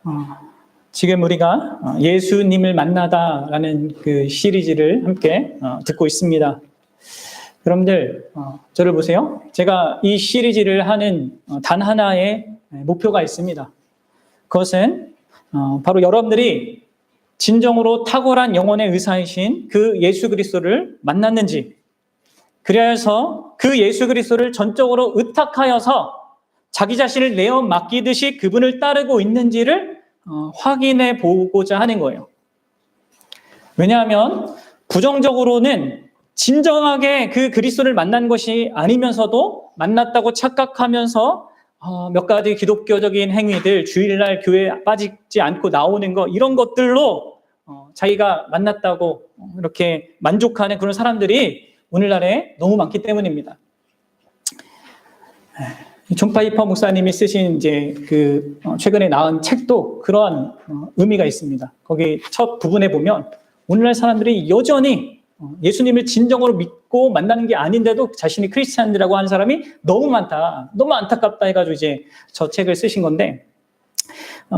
어, 지금 우리가 예수님을 만나다라는 그 시리즈를 함께 듣고 있습니다. 여러분들, 저를 보세요. 제가 이 시리즈를 하는 단 하나의 목표가 있습니다. 그것은 바로 여러분들이 진정으로 탁월한 영혼의 의사이신 그 예수 그리스도를 만났는지, 그래서 그 예수 그리스도를 전적으로 의탁하여서 자기 자신을 내어 맡기듯이 그분을 따르고 있는지를 확인해 보고자 하는 거예요. 왜냐하면 부정적으로는 진정하게 그 그리스도를 만난 것이 아니면서도 만났다고 착각하면서 몇 가지 기독교적인 행위들, 주일날 교회에 빠지지 않고 나오는 거, 이런 것들로 자기가 만났다고 이렇게 만족하는 그런 사람들이 오늘날에 너무 많기 때문입니다. 존 파이퍼 목사님이 쓰신 이제 그 최근에 나온 책도 그러한 의미가 있습니다. 거기 첫 부분에 보면 오늘날 사람들이 여전히 예수님을 진정으로 믿고 만나는 게 아닌데도 자신이 크리스찬이라고 하는 사람이 너무 많다, 너무 안타깝다 해가지고 이제 저 책을 쓰신 건데,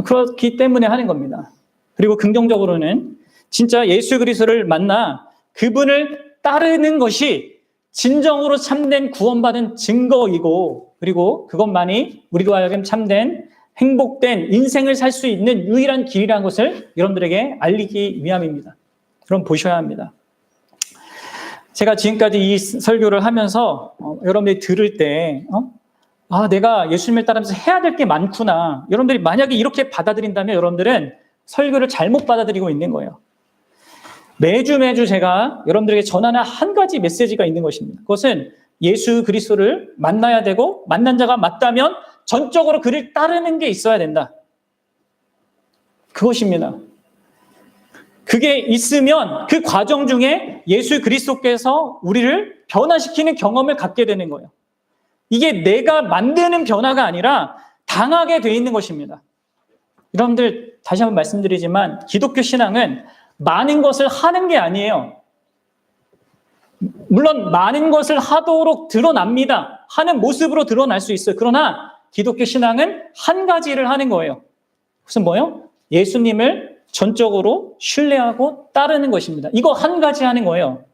그렇기 때문에 하는 겁니다. 그리고 긍정적으로는 진짜 예수 그리스도를 만나 그분을 따르는 것이 진정으로 참된 구원받은 증거이고, 그리고 그것만이 우리로 하여금 참된 행복된 인생을 살 수 있는 유일한 길이라는 것을 여러분들에게 알리기 위함입니다. 그럼 보셔야 합니다. 제가 지금까지 이 설교를 하면서 여러분들이 들을 때 내가 예수님을 따르면서 해야 될 게 많구나, 여러분들이 만약에 이렇게 받아들인다면 여러분들은 설교를 잘못 받아들이고 있는 거예요. 매주 제가 여러분들에게 전하는 한 가지 메시지가 있는 것입니다. 그것은 예수 그리스도를 만나야 되고, 만난 자가 맞다면 전적으로 그를 따르는 게 있어야 된다. 그것입니다. 그게 있으면 그 과정 중에 예수 그리스도께서 우리를 변화시키는 경험을 갖게 되는 거예요. 이게 내가 만드는 변화가 아니라 당하게 돼 있는 것입니다. 여러분들, 다시 한번 말씀드리지만 기독교 신앙은 많은 것을 하는 게 아니에요. 물론 많은 것을 하도록 드러납니다. 하는 모습으로 드러날 수 있어요. 그러나 기독교 신앙은 한 가지를 하는 거예요. 그것은 뭐예요? 예수님을 전적으로 신뢰하고 따르는 것입니다. 이거 한 가지 하는 거예요.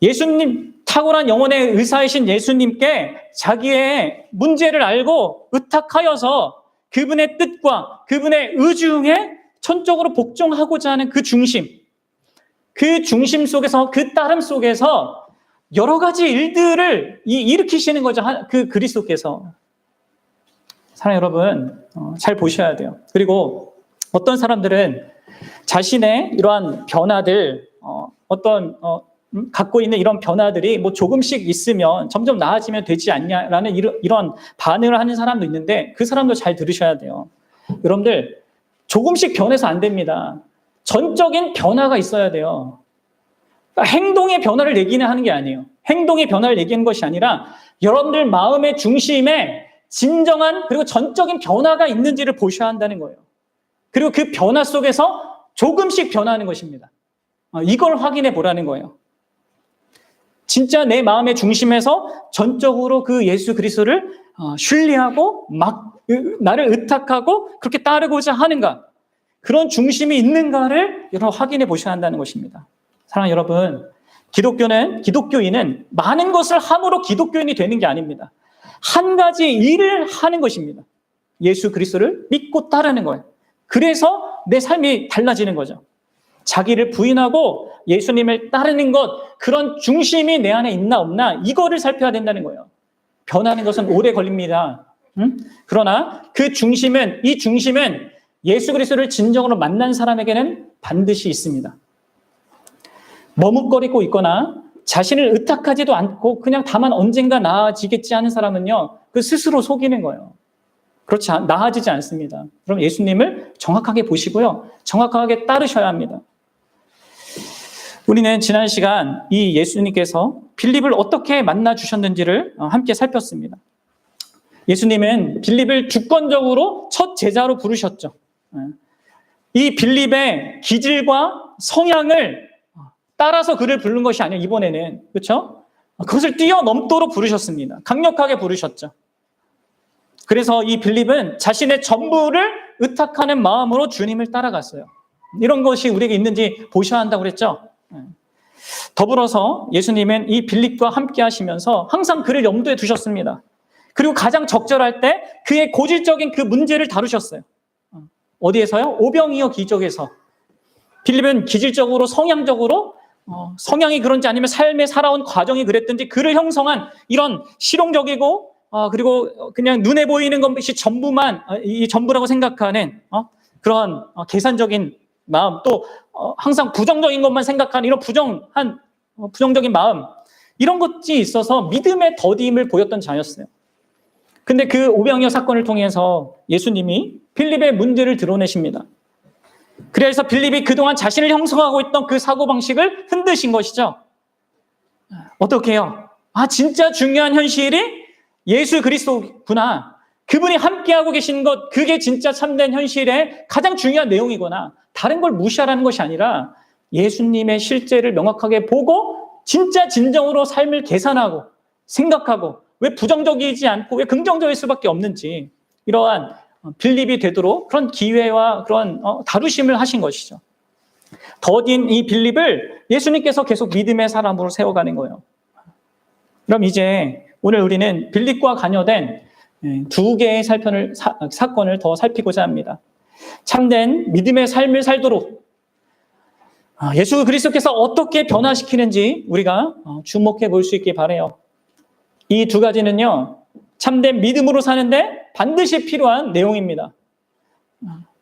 예수님, 탁월한 영혼의 의사이신 예수님께 자기의 문제를 알고 의탁하여서 그분의 뜻과 그분의 의중에 전적으로 복종하고자 하는 그 중심 속에서, 그 따름 속에서 여러 가지 일들을 일으키시는 거죠. 그 그리스도께서. 사랑하는 여러분, 잘 보셔야 돼요. 그리고 어떤 사람들은 자신의 이러한 변화들, 갖고 있는 이런 변화들이 뭐 조금씩 있으면 점점 나아지면 되지 않냐라는 이런 반응을 하는 사람도 있는데, 그 사람도 잘 들으셔야 돼요. 여러분들, 조금씩 변해서 안 됩니다. 전적인 변화가 있어야 돼요. 그러니까 행동의 변화를 내기는 하는 게 아니에요. 행동의 변화를 내기는 것이 아니라 여러분들 마음의 중심에 진정한 그리고 전적인 변화가 있는지를 보셔야 한다는 거예요. 그리고 그 변화 속에서 조금씩 변화하는 것입니다. 이걸 확인해 보라는 거예요. 진짜 내 마음의 중심에서 전적으로 그 예수 그리스도를 신뢰하고 나를 의탁하고 그렇게 따르고자 하는가, 그런 중심이 있는가를 여러분 확인해 보셔야 한다는 것입니다. 사랑하는 여러분, 기독교인은 많은 것을 함으로 기독교인이 되는 게 아닙니다. 한 가지 일을 하는 것입니다. 예수 그리스도를 믿고 따르는 거예요. 그래서 내 삶이 달라지는 거죠. 자기를 부인하고 예수님을 따르는 것, 그런 중심이 내 안에 있나 없나, 이거를 살펴야 된다는 거예요. 변하는 것은 오래 걸립니다. 그러나 이 중심은 예수 그리스도를 진정으로 만난 사람에게는 반드시 있습니다. 머뭇거리고 있거나 자신을 의탁하지도 않고 그냥 다만 언젠가 나아지겠지 하는 사람은요, 그 스스로 속이는 거예요. 나아지지 않습니다. 그럼 예수님을 정확하게 보시고요, 정확하게 따르셔야 합니다. 우리는 지난 시간 이 예수님께서 빌립을 어떻게 만나 주셨는지를 함께 살폈습니다. 예수님은 빌립을 주권적으로 첫 제자로 부르셨죠. 이 빌립의 기질과 성향을 따라서 그를 부른 것이 아니에요. 이번에는, 그렇죠? 그것을 뛰어넘도록 부르셨습니다. 강력하게 부르셨죠. 그래서 이 빌립은 자신의 전부를 의탁하는 마음으로 주님을 따라갔어요. 이런 것이 우리에게 있는지 보셔야 한다고 그랬죠. 더불어서 예수님은 이 빌립과 함께 하시면서 항상 그를 염두에 두셨습니다. 그리고 가장 적절할 때 그의 고질적인 그 문제를 다루셨어요. 어디에서요? 오병이어 기적에서. 빌립은 기질적으로 성향적으로 성향이 그런지 아니면 삶에 살아온 과정이 그랬든지 그를 형성한 이런 실용적이고 그리고 그냥 눈에 보이는 것이 전부만 이 전부라고 생각하는 그런 계산적인 마음, 또 항상 부정적인 것만 생각하는 이런 부정적인 마음, 이런 것이 있어서 믿음의 더디임을 보였던 자였어요. 근데 그 오병이어 사건을 통해서 예수님이 빌립의 문제를 드러내십니다. 그래서 빌립이 그동안 자신을 형성하고 있던 그 사고방식을 흔드신 것이죠. 어떻게 해요? 진짜 중요한 현실이 예수 그리스도구나. 그분이 함께하고 계신 것, 그게 진짜 참된 현실의 가장 중요한 내용이구나. 다른 걸 무시하라는 것이 아니라 예수님의 실제를 명확하게 보고 진짜 진정으로 삶을 계산하고 생각하고 왜 부정적이지 않고 왜 긍정적일 수밖에 없는지 이러한 빌립이 되도록 그런 기회와 그런 다루심을 하신 것이죠. 더딘 이 빌립을 예수님께서 계속 믿음의 사람으로 세워가는 거예요. 그럼 이제 오늘 우리는 빌립과 관여된 두 개의 사건을 더 살피고자 합니다. 참된 믿음의 삶을 살도록 예수 그리스도께서 어떻게 변화시키는지 우리가 주목해 볼 수 있게 바라요. 이 두 가지는요, 참된 믿음으로 사는데 반드시 필요한 내용입니다.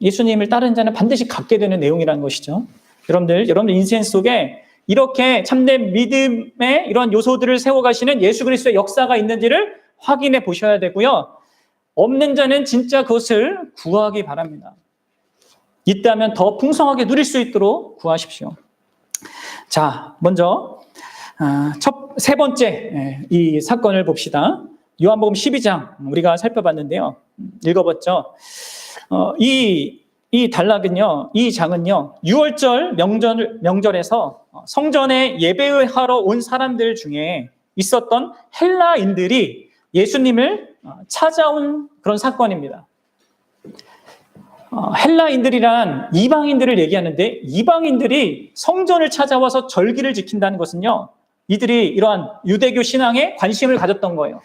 예수님을 따르는 자는 반드시 갖게 되는 내용이라는 것이죠. 여러분들 인생 속에 이렇게 참된 믿음의 이런 요소들을 세워가시는 예수 그리스도의 역사가 있는지를 확인해 보셔야 되고요. 없는 자는 진짜 그것을 구하기 바랍니다. 있다면 더 풍성하게 누릴 수 있도록 구하십시오. 자, 먼저 세 번째 이 사건을 봅시다. 요한복음 12장 우리가 살펴봤는데요. 읽어봤죠. 이 단락은요, 이 장은요, 6월절 명절에서 성전에 예배하러 온 사람들 중에 있었던 헬라인들이 예수님을 찾아온 그런 사건입니다. 헬라인들이란 이방인들을 얘기하는데, 이방인들이 성전을 찾아와서 절기를 지킨다는 것은요, 이들이 이러한 유대교 신앙에 관심을 가졌던 거예요.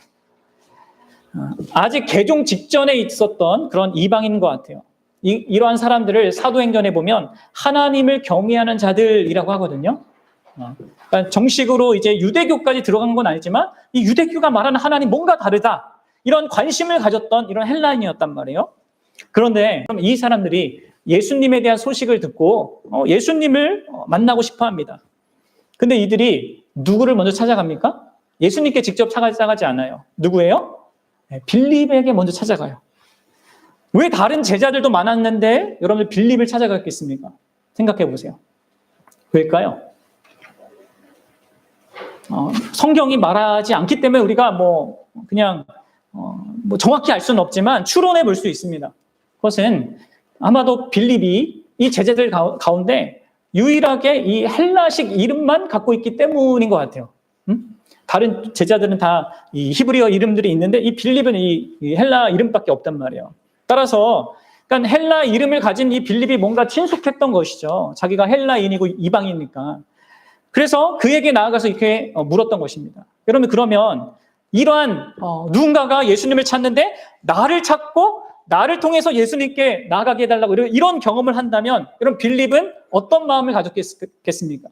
아직 개종 직전에 있었던 그런 이방인인 것 같아요. 이러한 사람들을 사도행전에 보면 하나님을 경외하는 자들이라고 하거든요. 그러니까 정식으로 이제 유대교까지 들어간 건 아니지만 이 유대교가 말하는 하나님 뭔가 다르다, 이런 관심을 가졌던 이런 헬라인이었단 말이에요. 그런데 이 사람들이 예수님에 대한 소식을 듣고 예수님을 만나고 싶어 합니다. 근데 이들이 누구를 먼저 찾아갑니까? 예수님께 직접 찾아가지 않아요. 누구예요? 빌립에게 먼저 찾아가요. 왜 다른 제자들도 많았는데 여러분들 빌립을 찾아갔겠습니까? 생각해 보세요. 왜일까요? 성경이 말하지 않기 때문에 우리가 그냥 정확히 알 수는 없지만 추론해 볼 수 있습니다. 그것은 아마도 빌립이 이 제자들 가운데 유일하게 이 헬라식 이름만 갖고 있기 때문인 것 같아요. 다른 제자들은 다 이 히브리어 이름들이 있는데 이 빌립은 이 헬라 이름밖에 없단 말이에요. 따라서 그러니까 헬라 이름을 가진 이 빌립이 뭔가 친숙했던 것이죠. 자기가 헬라인이고 이방이니까. 그래서 그에게 나아가서 이렇게 물었던 것입니다. 여러분, 그러면 이러한 누군가가 예수님을 찾는데 나를 찾고 나를 통해서 예수님께 나아가게 해달라고 이런 경험을 한다면 여러분, 빌립은 어떤 마음을 가졌겠습니까?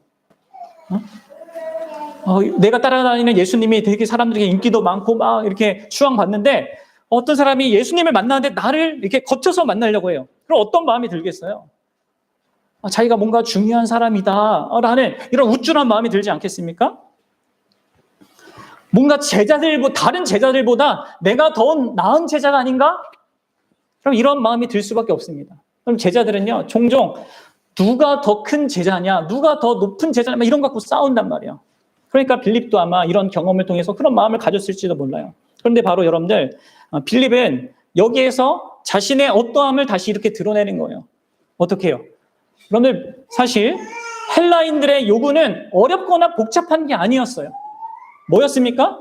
내가 따라다니는 예수님이 되게 사람들에게 인기도 많고 막 이렇게 추앙받는데 어떤 사람이 예수님을 만나는데 나를 이렇게 거쳐서 만나려고 해요. 그럼 어떤 마음이 들겠어요? 자기가 뭔가 중요한 사람이다 라는 이런 우쭐한 마음이 들지 않겠습니까? 뭔가 다른 제자들보다 내가 더 나은 제자가 아닌가? 그럼 이런 마음이 들 수밖에 없습니다. 그럼 제자들은요, 종종 누가 더 큰 제자냐, 누가 더 높은 제자냐, 이런 거 갖고 싸운단 말이에요. 그러니까 빌립도 아마 이런 경험을 통해서 그런 마음을 가졌을지도 몰라요. 그런데 바로 여러분들, 빌립은 여기에서 자신의 어떠함을 다시 이렇게 드러내는 거예요. 어떻게 해요? 여러분들, 사실 헬라인들의 요구는 어렵거나 복잡한 게 아니었어요. 뭐였습니까?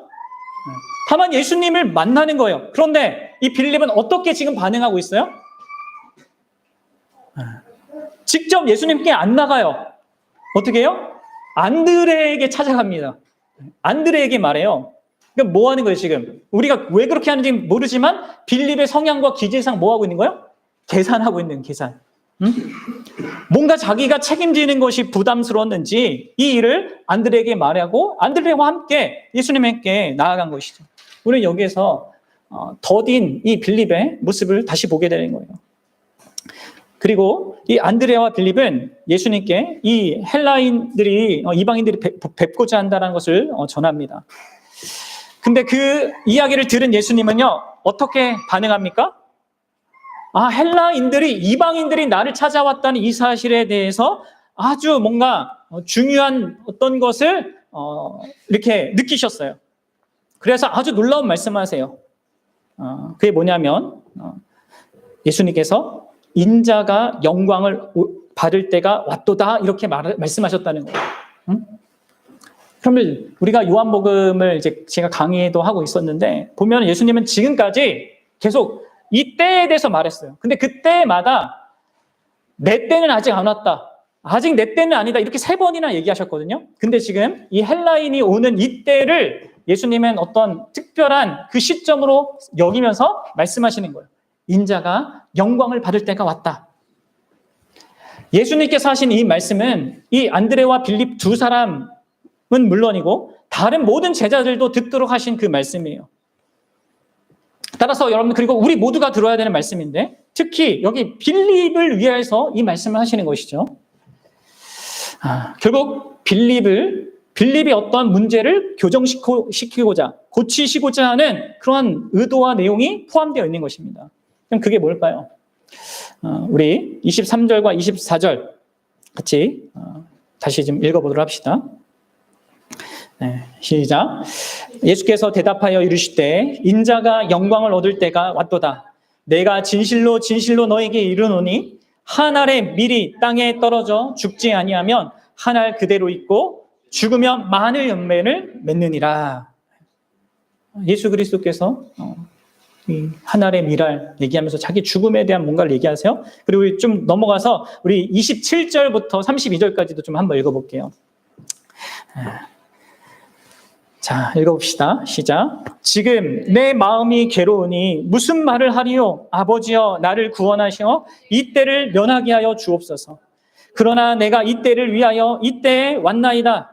다만 예수님을 만나는 거예요. 그런데 이 빌립은 어떻게 지금 반응하고 있어요? 직접 예수님께 안 나가요. 어떻게 해요? 안드레에게 찾아갑니다. 안드레에게 말해요. 그러니까 뭐 하는 거예요, 지금? 우리가 왜 그렇게 하는지 모르지만 빌립의 성향과 기질상 뭐 하고 있는 거예요? 계산하고 있는 계산. 뭔가 자기가 책임지는 것이 부담스러웠는지 이 일을 안드레에게 말하고 안드레와 함께 예수님께 나아간 것이죠. 우리는 여기에서 더딘 이 빌립의 모습을 다시 보게 되는 거예요. 그리고 이 안드레와 빌립은 예수님께 이 헬라인들이 이방인들이 뵙고자 한다는 것을 전합니다. 근데 그 이야기를 들은 예수님은요, 어떻게 반응합니까? 헬라인들이, 이방인들이 나를 찾아왔다는 이 사실에 대해서 아주 뭔가 중요한 어떤 것을 이렇게 느끼셨어요. 그래서 아주 놀라운 말씀하세요. 그게 뭐냐면 예수님께서 인자가 영광을 받을 때가 왔도다 이렇게 말씀하셨다는 거예요. 그러면 우리가 요한복음을 이제 제가 강의도 하고 있었는데 보면 예수님은 지금까지 계속 이 때에 대해서 말했어요. 근데 그때마다 내 때는 아직 안 왔다. 아직 내 때는 아니다. 이렇게 3번이나 얘기하셨거든요. 근데 지금 이 헬라인이 오는 이 때를 예수님은 어떤 특별한 그 시점으로 여기면서 말씀하시는 거예요. 인자가 영광을 받을 때가 왔다. 예수님께서 하신 이 말씀은 이 안드레와 빌립 두 사람은 물론이고 다른 모든 제자들도 듣도록 하신 그 말씀이에요. 따라서 여러분, 그리고 우리 모두가 들어야 되는 말씀인데 특히 여기 빌립을 위해서 이 말씀을 하시는 것이죠. 결국 빌립이 어떤 문제를 교정시키고자 고치시고자 하는 그러한 의도와 내용이 포함되어 있는 것입니다. 그럼 그게 뭘까요? 우리 23절과 24절 같이 다시 좀 읽어보도록 합시다. 네, 시작. 예수께서 대답하여 이르시되 인자가 영광을 얻을 때가 왔도다. 내가 진실로 진실로 너에게 이르노니 한 알의 밀이 땅에 떨어져 죽지 아니하면 한 알 그대로 있고 죽으면 많은 열매를 맺느니라. 예수 그리스도께서 이 한 알의 밀알 얘기하면서 자기 죽음에 대한 뭔가를 얘기하세요. 그리고 좀 넘어가서 우리 27절부터 32절까지도 좀 한번 읽어볼게요. 자, 읽어봅시다. 시작. 지금 내 마음이 괴로우니 무슨 말을 하리요? 아버지여 나를 구원하시어 이 때를 면하게 하여 주옵소서. 그러나 내가 이 때를 위하여 이 때에 왔나이다.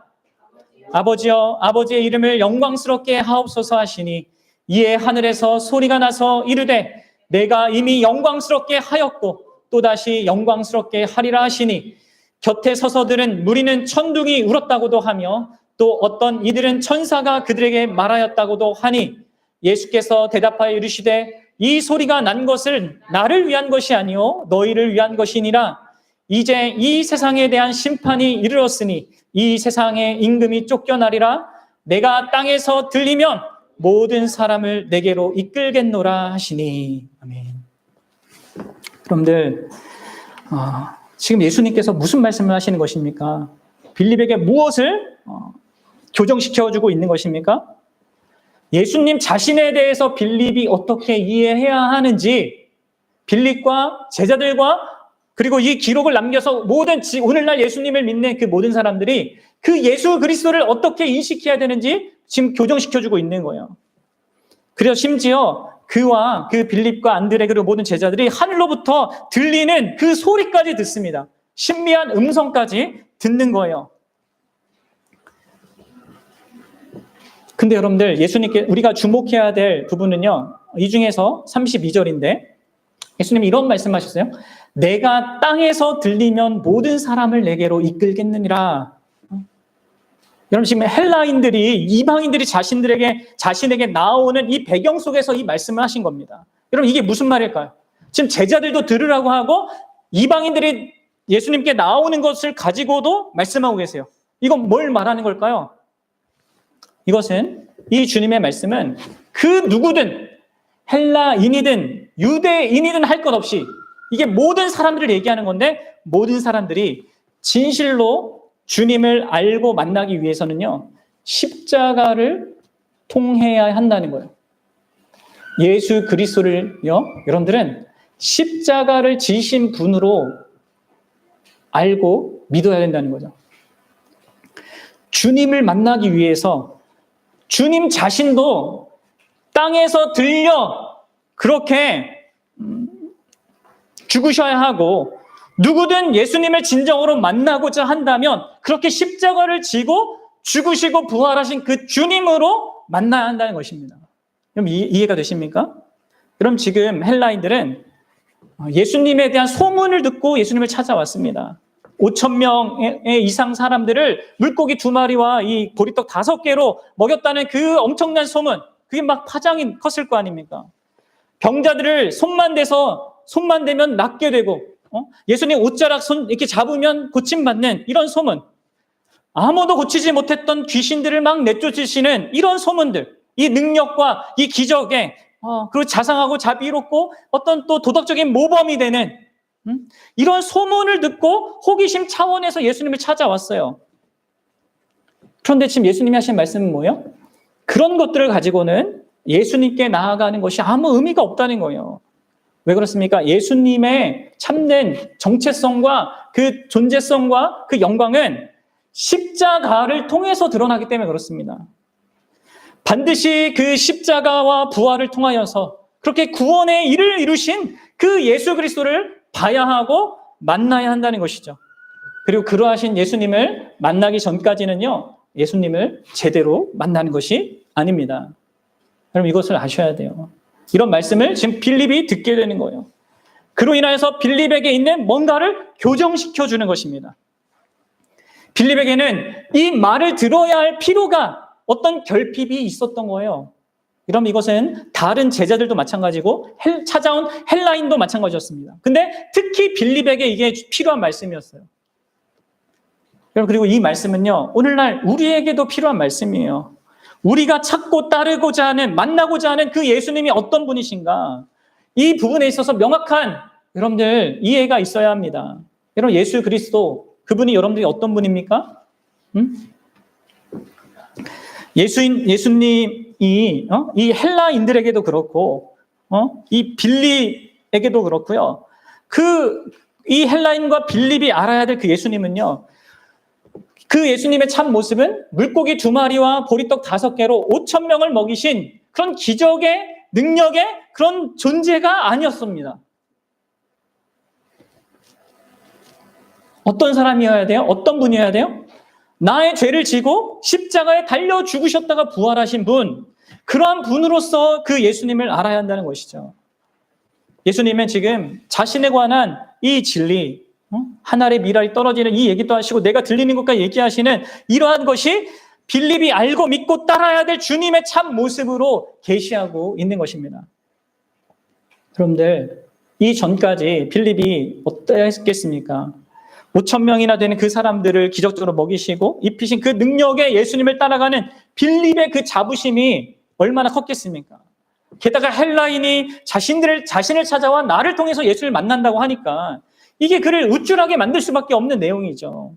아버지여 아버지의 이름을 영광스럽게 하옵소서 하시니 이에 하늘에서 소리가 나서 이르되 내가 이미 영광스럽게 하였고 또다시 영광스럽게 하리라 하시니 곁에 서서들은 무리는 천둥이 울었다고도 하며 또 어떤 이들은 천사가 그들에게 말하였다고도 하니 예수께서 대답하여 이르시되 이 소리가 난 것은 나를 위한 것이 아니요 너희를 위한 것이니라. 이제 이 세상에 대한 심판이 이르렀으니 이 세상의 임금이 쫓겨나리라. 내가 땅에서 들리면 모든 사람을 내게로 이끌겠노라 하시니. 아멘. 여러분들, 지금 예수님께서 무슨 말씀을 하시는 것입니까? 빌립에게 무엇을 교정시켜주고 있는 것입니까? 예수님 자신에 대해서 빌립이 어떻게 이해해야 하는지 빌립과 제자들과 그리고 이 기록을 남겨서 모든 오늘날 예수님을 믿는 그 모든 사람들이 그 예수 그리스도를 어떻게 인식해야 되는지 지금 교정시켜주고 있는 거예요. 그래서 심지어 그와 그 빌립과 안드레 그리고 모든 제자들이 하늘로부터 들리는 그 소리까지 듣습니다. 신비한 음성까지 듣는 거예요. 근데 여러분들 예수님께 우리가 주목해야 될 부분은요. 이 중에서 32절인데 예수님이 이런 말씀하셨어요. 내가 땅에서 들리면 모든 사람을 내게로 이끌겠느니라. 여러분 지금 헬라인들이 이방인들이 자신에게 나오는 이 배경 속에서 이 말씀을 하신 겁니다. 여러분 이게 무슨 말일까요? 지금 제자들도 들으라고 하고 이방인들이 예수님께 나오는 것을 가지고도 말씀하고 계세요. 이건 뭘 말하는 걸까요? 이것은 이 주님의 말씀은 그 누구든 헬라인이든 유대인이든 할 것 없이 이게 모든 사람들을 얘기하는 건데 모든 사람들이 진실로 주님을 알고 만나기 위해서는요. 십자가를 통해야 한다는 거예요. 예수 그리스도를요. 여러분들은 십자가를 지신 분으로 알고 믿어야 된다는 거죠. 주님을 만나기 위해서 주님 자신도 땅에서 들려 그렇게 죽으셔야 하고, 누구든 예수님을 진정으로 만나고자 한다면 그렇게 십자가를 지고 죽으시고 부활하신 그 주님으로 만나야 한다는 것입니다. 그럼 이해가 되십니까? 그럼 지금 헬라인들은 예수님에 대한 소문을 듣고 예수님을 찾아왔습니다. 5,000명의 이상 사람들을 물고기 2마리와 이 보리떡 5개로 먹였다는 그 엄청난 소문, 그게 막 파장이 컸을 거 아닙니까? 병자들을 손만 대면 낫게 되고, 예수님 옷자락 손 이렇게 잡으면 고침받는 이런 소문, 아무도 고치지 못했던 귀신들을 막 내쫓으시는 이런 소문들, 이 능력과 이 기적에 그리고 자상하고 자비롭고 어떤 또 도덕적인 모범이 되는 이런 소문을 듣고 호기심 차원에서 예수님을 찾아왔어요. 그런데 지금 예수님이 하신 말씀은 뭐예요? 그런 것들을 가지고는 예수님께 나아가는 것이 아무 의미가 없다는 거예요. 왜 그렇습니까? 예수님의 참된 정체성과 그 존재성과 그 영광은 십자가를 통해서 드러나기 때문에 그렇습니다. 반드시 그 십자가와 부활을 통하여서 그렇게 구원의 일을 이루신 그 예수 그리스도를 봐야 하고 만나야 한다는 것이죠. 그리고 그러하신 예수님을 만나기 전까지는요, 예수님을 제대로 만나는 것이 아닙니다. 여러분, 이것을 아셔야 돼요. 이런 말씀을 지금 빌립이 듣게 되는 거예요. 그로 인하여서 빌립에게 있는 뭔가를 교정시켜 주는 것입니다. 빌립에게는 이 말을 들어야 할 필요가, 어떤 결핍이 있었던 거예요. 그럼 이것은 다른 제자들도 마찬가지고 찾아온 헬라인도 마찬가지였습니다. 근데 특히 빌립에게 이게 필요한 말씀이었어요. 여러분, 그리고 이 말씀은요, 오늘날 우리에게도 필요한 말씀이에요. 우리가 찾고 따르고자 하는, 만나고자 하는 그 예수님이 어떤 분이신가, 이 부분에 있어서 명확한 여러분들 이해가 있어야 합니다. 여러분, 예수 그리스도, 그분이 여러분들이 어떤 분입니까? 예수님이 이 헬라인들에게도 그렇고, 이 빌립에게도 그렇고요. 이 헬라인과 빌립이 알아야 될 그 예수님은요, 그 예수님의 참 모습은 물고기 2마리와 보리떡 5개로 5,000명을 먹이신 그런 기적의 능력의 그런 존재가 아니었습니다. 어떤 사람이어야 돼요? 어떤 분이어야 돼요? 나의 죄를 지고 십자가에 달려 죽으셨다가 부활하신 분, 그러한 분으로서 그 예수님을 알아야 한다는 것이죠. 예수님은 지금 자신에 관한 이 진리, 한 알의 밀알이 떨어지는 이 얘기도 하시고 내가 들리는 것까지 얘기하시는 이러한 것이 빌립이 알고 믿고 따라야 될 주님의 참 모습으로 계시하고 있는 것입니다. 여러분들, 이 전까지 빌립이 어떠했겠습니까? 5,000명이나 되는 그 사람들을 기적적으로 먹이시고 입히신 그 능력에 예수님을 따라가는 빌립의 그 자부심이 얼마나 컸겠습니까? 게다가 헬라인이 자신을 찾아와 나를 통해서 예수를 만난다고 하니까 이게 그를 우쭐하게 만들 수밖에 없는 내용이죠.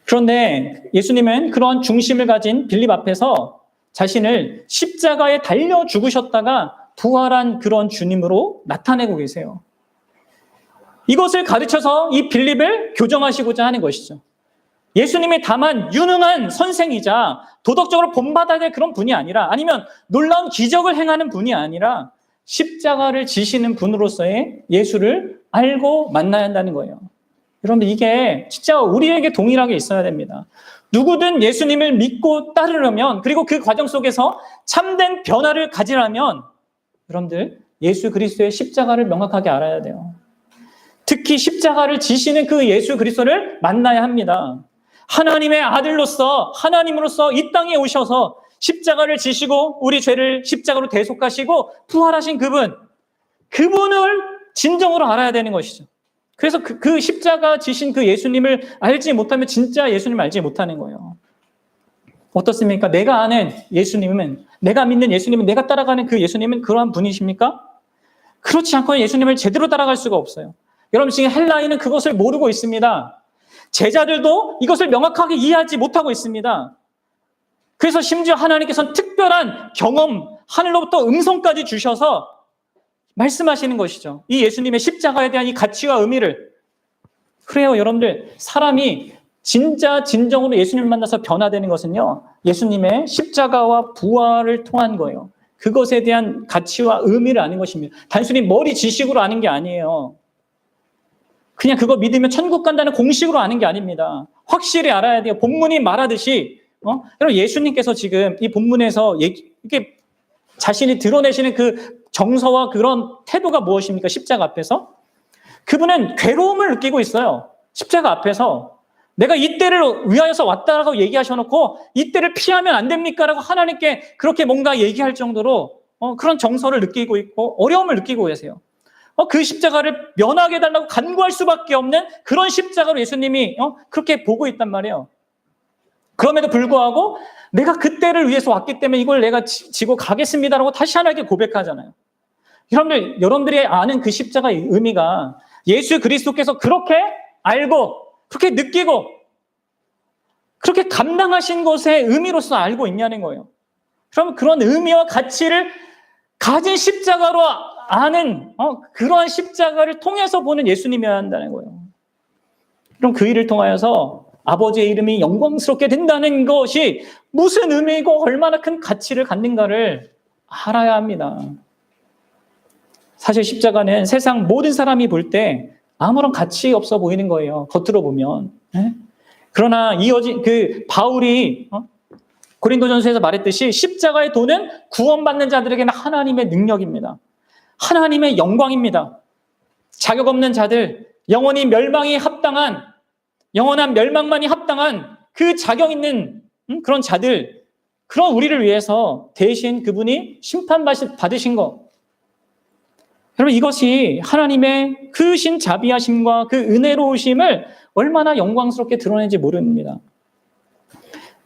그런데 예수님은 그러한 중심을 가진 빌립 앞에서 자신을 십자가에 달려 죽으셨다가 부활한 그런 주님으로 나타내고 계세요. 이것을 가르쳐서 이 빌립을 교정하시고자 하는 것이죠. 예수님이 다만 유능한 선생이자 도덕적으로 본받아야 될 그런 분이 아니라, 아니면 놀라운 기적을 행하는 분이 아니라 십자가를 지시는 분으로서의 예수를 알고 만나야 한다는 거예요. 여러분, 이게 진짜 우리에게 동일하게 있어야 됩니다. 누구든 예수님을 믿고 따르려면, 그리고 그 과정 속에서 참된 변화를 가지려면 여러분들 예수 그리스도의 십자가를 명확하게 알아야 돼요. 특히 십자가를 지시는 그 예수 그리스도를 만나야 합니다. 하나님의 아들로서, 하나님으로서 이 땅에 오셔서 십자가를 지시고 우리 죄를 십자가로 대속하시고 부활하신 그분을 진정으로 알아야 되는 것이죠. 그래서 그 십자가 지신 그 예수님을 알지 못하면 진짜 예수님을 알지 못하는 거예요. 어떻습니까? 내가 아는 예수님은, 내가 믿는 예수님은, 내가 따라가는 그 예수님은 그러한 분이십니까? 그렇지 않고 예수님을 제대로 따라갈 수가 없어요. 여러분, 지금 헬라인은 그것을 모르고 있습니다. 제자들도 이것을 명확하게 이해하지 못하고 있습니다. 그래서 심지어 하나님께서는 특별한 경험, 하늘로부터 음성까지 주셔서 말씀하시는 것이죠. 이 예수님의 십자가에 대한 이 가치와 의미를. 그래요, 여러분들. 사람이 진짜 진정으로 예수님을 만나서 변화되는 것은요, 예수님의 십자가와 부활을 통한 거예요. 그것에 대한 가치와 의미를 아는 것입니다. 단순히 머리 지식으로 아는 게 아니에요. 그냥 그거 믿으면 천국 간다는 공식으로 아는 게 아닙니다. 확실히 알아야 돼요. 본문이 말하듯이, 여러분, 예수님께서 지금 이 본문에서 이게 자신이 드러내시는 그 정서와 그런 태도가 무엇입니까? 십자가 앞에서? 그분은 괴로움을 느끼고 있어요. 십자가 앞에서. 내가 이 때를 위하여서 왔다라고 얘기하셔놓고 이 때를 피하면 안 됩니까? 라고 하나님께 그렇게 뭔가 얘기할 정도로 그런 정서를 느끼고 있고 어려움을 느끼고 계세요. 그 십자가를 면하게 해달라고 간구할 수밖에 없는 그런 십자가로 예수님이 그렇게 보고 있단 말이에요. 그럼에도 불구하고 내가 그때를 위해서 왔기 때문에 이걸 내가 지고 가겠습니다라고 다시 하나님께 고백하잖아요. 여러분들이 아는 그 십자가의 의미가 예수 그리스도께서 그렇게 알고 그렇게 느끼고 그렇게 감당하신 것의 의미로서 알고 있냐는 거예요. 그럼 그런 의미와 가치를 가진 십자가로 아는 그러한 십자가를 통해서 보는 예수님이어야 한다는 거예요. 그럼 그 일을 통하여서 아버지의 이름이 영광스럽게 된다는 것이 무슨 의미이고 얼마나 큰 가치를 갖는가를 알아야 합니다. 사실 십자가는 세상 모든 사람이 볼 때 아무런 가치 없어 보이는 거예요. 겉으로 보면. 그러나 바울이 고린도전서에서 말했듯이 십자가의 도는 구원받는 자들에게는 하나님의 능력입니다. 하나님의 영광입니다. 자격 없는 자들, 영원한 멸망만이 합당한 그 자격 있는 그런 자들, 그런 우리를 위해서 대신 그분이 심판받으신 것. 여러분, 이것이 하나님의 크신 자비하심과 그 은혜로우심을 얼마나 영광스럽게 드러내는지 모릅니다.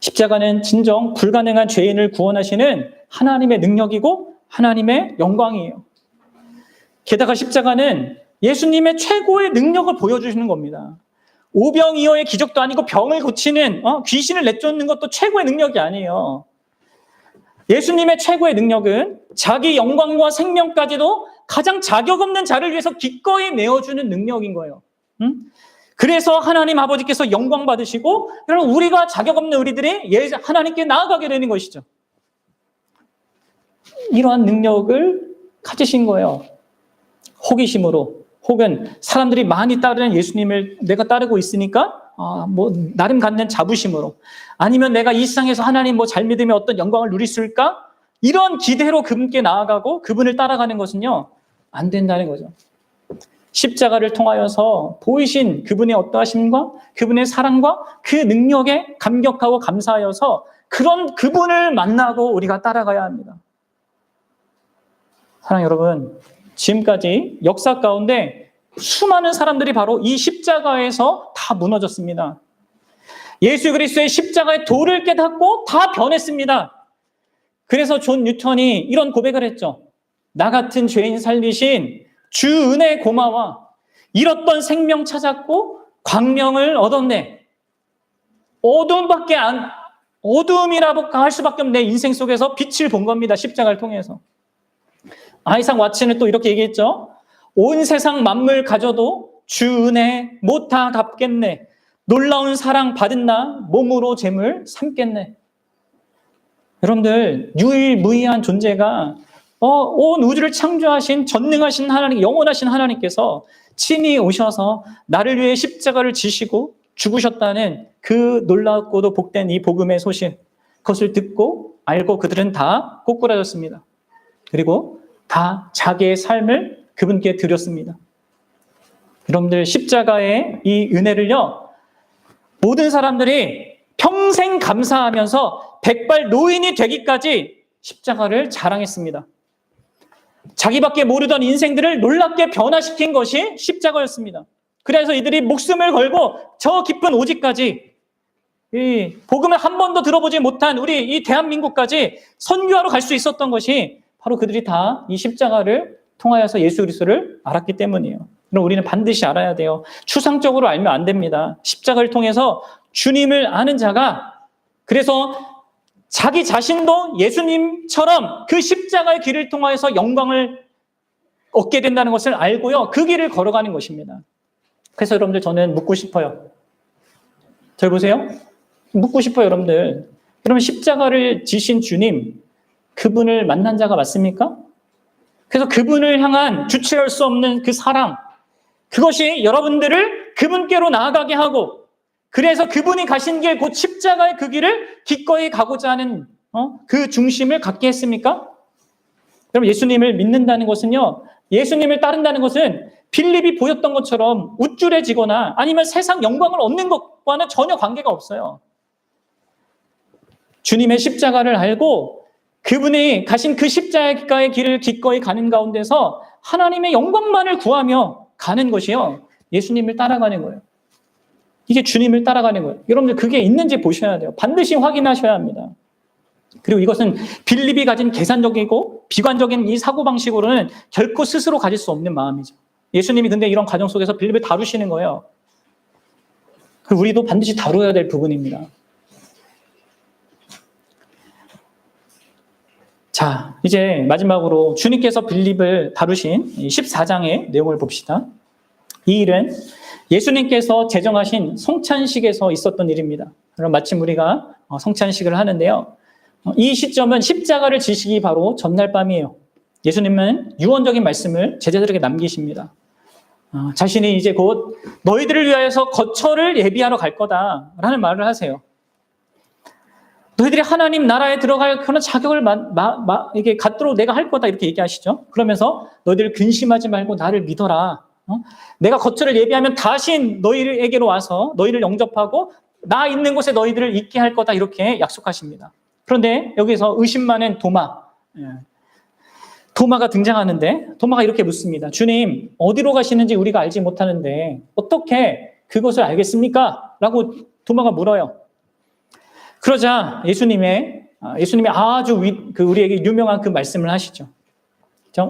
십자가는 진정 불가능한 죄인을 구원하시는 하나님의 능력이고 하나님의 영광이에요. 게다가 십자가는 예수님의 최고의 능력을 보여주시는 겁니다. 오병이어의 기적도 아니고 병을 고치는 귀신을 내쫓는 것도 최고의 능력이 아니에요. 예수님의 최고의 능력은 자기 영광과 생명까지도 가장 자격 없는 자를 위해서 기꺼이 내어주는 능력인 거예요. 그래서 하나님 아버지께서 영광 받으시고 그럼 우리가 자격 없는 우리들이 하나님께 나아가게 되는 것이죠. 이러한 능력을 가지신 거예요. 호기심으로 혹은 사람들이 많이 따르는 예수님을 내가 따르고 있으니까 나름 갖는 자부심으로 아니면 내가 이 세상에서 하나님 잘 믿으면 어떤 영광을 누릴 수 있을까? 이런 기대로 그분께 나아가고 그분을 따라가는 것은요 안 된다는 거죠. 십자가를 통하여서 보이신 그분의 어떠하심과 그분의 사랑과 그 능력에 감격하고 감사하여서 그런 그분을 만나고 우리가 따라가야 합니다. 사랑 여러분, 지금까지 역사 가운데 수많은 사람들이 바로 이 십자가에서 다 무너졌습니다. 예수 그리스도의 십자가의 도를 깨닫고 다 변했습니다. 그래서 존 뉴턴이 이런 고백을 했죠. 나 같은 죄인 살리신 주 은혜 고마워. 잃었던 생명 찾았고 광명을 얻었네. 어두움이라고 할 수밖에 없는 내 인생 속에서 빛을 본 겁니다. 십자가를 통해서. 아이삭 와츠는 또 이렇게 얘기했죠. 온 세상 만물 가져도 주 은혜 못 다 갚겠네. 놀라운 사랑 받은 나 몸으로 재물 삼겠네. 여러분들 유일무이한 존재가 온 우주를 창조하신 전능하신 하나님, 영원하신 하나님께서 친히 오셔서 나를 위해 십자가를 지시고 죽으셨다는 그 놀랍고도 복된 이 복음의 소식, 그것을 듣고 알고 그들은 다 꼬꾸라졌습니다. 그리고 다 자기의 삶을 그분께 드렸습니다. 여러분들 십자가의 이 은혜를요 모든 사람들이 평생 감사하면서 백발 노인이 되기까지 십자가를 자랑했습니다. 자기밖에 모르던 인생들을 놀랍게 변화시킨 것이 십자가였습니다. 그래서 이들이 목숨을 걸고 저 깊은 오지까지 이 복음을 한 번도 들어보지 못한 우리 이 대한민국까지 선교하러 갈 수 있었던 것이 바로 그들이 다 이 십자가를 통하여서 예수 그리스도를 알았기 때문이에요. 그럼 우리는 반드시 알아야 돼요. 추상적으로 알면 안 됩니다. 십자가를 통해서 주님을 아는 자가 그래서 자기 자신도 예수님처럼 그 십자가의 길을 통하여서 영광을 얻게 된다는 것을 알고요. 그 길을 걸어가는 것입니다. 그래서 여러분들 저는 묻고 싶어요. 잘 보세요. 묻고 싶어요, 여러분들. 그러면 십자가를 지신 주님, 그분을 만난 자가 맞습니까? 그래서 그분을 향한 주체할 수 없는 그 사랑, 그것이 여러분들을 그분께로 나아가게 하고, 그래서 그분이 가신 길, 곧 십자가의 그 길을 기꺼이 가고자 하는 그 중심을 갖게 했습니까? 그럼 예수님을 믿는다는 것은요, 예수님을 따른다는 것은 빌립이 보였던 것처럼 우쭐해지거나 아니면 세상 영광을 얻는 것과는 전혀 관계가 없어요. 주님의 십자가를 알고 그분이 가신 그 십자가의 길을 기꺼이 가는 가운데서 하나님의 영광만을 구하며 가는 것이요, 예수님을 따라가는 거예요. 이게 주님을 따라가는 거예요. 여러분들 그게 있는지 보셔야 돼요. 반드시 확인하셔야 합니다. 그리고 이것은 빌립이 가진 계산적이고 비관적인 이 사고방식으로는 결코 스스로 가질 수 없는 마음이죠. 예수님이 근데 이런 과정 속에서 빌립을 다루시는 거예요. 우리도 반드시 다뤄야 될 부분입니다. 자, 이제 마지막으로 주님께서 빌립을 다루신 14장의 내용을 봅시다. 이 일은 예수님께서 제정하신 성찬식에서 있었던 일입니다. 그럼 마침 우리가 성찬식을 하는데요. 이 시점은 십자가를 지시기 바로 전날 밤이에요. 예수님은 유언적인 말씀을 제자들에게 남기십니다. 자신이 이제 곧 너희들을 위하여서 거처를 예비하러 갈 거다라는 말을 하세요. 너희들이 하나님 나라에 들어갈 그런 자격을 이게 갖도록 내가 할 거다 이렇게 얘기하시죠. 그러면서 너희들 근심하지 말고 나를 믿어라. 내가 거처를 예비하면 다시 너희에게로 와서 너희를 영접하고 나 있는 곳에 너희들을 있게 할 거다 이렇게 약속하십니다. 그런데 여기서 의심 많은 도마가 등장하는데 도마가 이렇게 묻습니다. 주님, 어디로 가시는지 우리가 알지 못하는데 어떻게 그것을 알겠습니까? 라고 도마가 물어요. 그러자 예수님이 아주 우리에게 유명한 그 말씀을 하시죠.